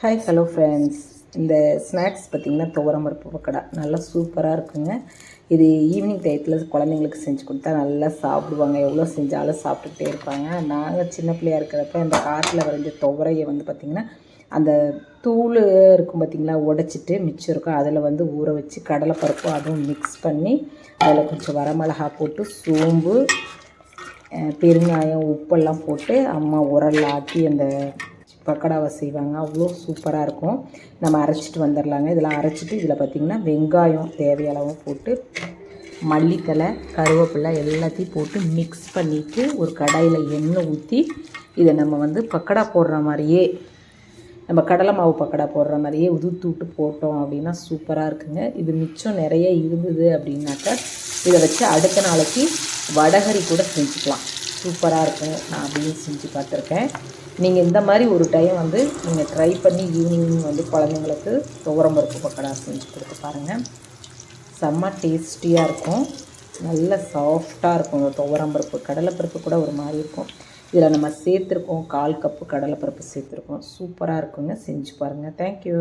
Hi hello friends. இந்த snacks பார்த்திங்கன்னா துவரம்பருப்பு பக்கோடா நல்லா சூப்பராக இருக்குங்க. இது ஈவினிங் டயத்தில் குழந்தைங்களுக்கு செஞ்சு கொடுத்தா நல்லா சாப்பிடுவாங்க. எவ்வளோ செஞ்சாலும் சாப்பிட்டுக்கிட்டே இருப்பாங்க. நாங்கள் சின்ன பிள்ளையாக இருக்கிறப்ப இந்த காட்டில் வரைஞ்ச துவரையை வந்து பார்த்திங்கன்னா அந்த தூள் இருக்கும் பார்த்திங்களா, உடச்சிட்டு மிச்சம் இருக்கும், அதில் ஊற வச்சு கடலைப்பருப்பு அதுவும் மிக்ஸ் பண்ணி அதில் கொஞ்சம் வரமிளகா போட்டு சோம்பு பெருங்காயம் உப்பெல்லாம் போட்டு அம்மா உரலில் ஆட்டி அந்த பக்கோடாவை செய்வாங்க. அவ்வளோ சூப்பராக இருக்கும். நம்ம அரைச்சிட்டு வந்துடலாங்க. இதெல்லாம் அரைச்சிட்டு இதில் பார்த்திங்கன்னா வெங்காயம் தேவையளவு போட்டு மல்லித்தலை கருவேப்பிலை எல்லாத்தையும் போட்டு மிக்ஸ் பண்ணிவிட்டு ஒரு கடாயில் எண்ணெய் ஊற்றி இதை நம்ம பக்கோடா போடுற மாதிரியே, நம்ம கடலை மாவு பக்கோடா போடுற மாதிரியே உதுத்து விட்டு போட்டோம் அப்படின்னா சூப்பராக இருக்குங்க. இது மிச்சம் நிறைய இருந்தது அப்படின்னாக்கா இதை வச்சு அடுத்த நாளைக்கு வடகரி கூட செஞ்சுக்கலாம். சூப்பராக இருக்கும். நான் அப்படின்னு செஞ்சு பார்த்துருக்கேன். நீங்கள் இந்த மாதிரி ஒரு டைம் நீங்கள் ட்ரை பண்ணி ஈவினிங் குழந்தைங்களுக்கு துவரம்பருப்பு பக்கோடா செஞ்சு கொடுத்து பாருங்கள். செம்ம டேஸ்டியாக இருக்கும். நல்ல சாஃப்டாக இருக்கும். இந்த துவரம்பருப்பு கடலைப்பருப்பு கூட ஒரு மாதிரி இருக்கும். இதில் நம்ம சேர்த்துருக்கோம் 1/4 கப்பு கடலைப்பருப்பு சேர்த்துருக்கோம். சூப்பராக இருக்குங்க. செஞ்சு பாருங்கள். தேங்க்யூ.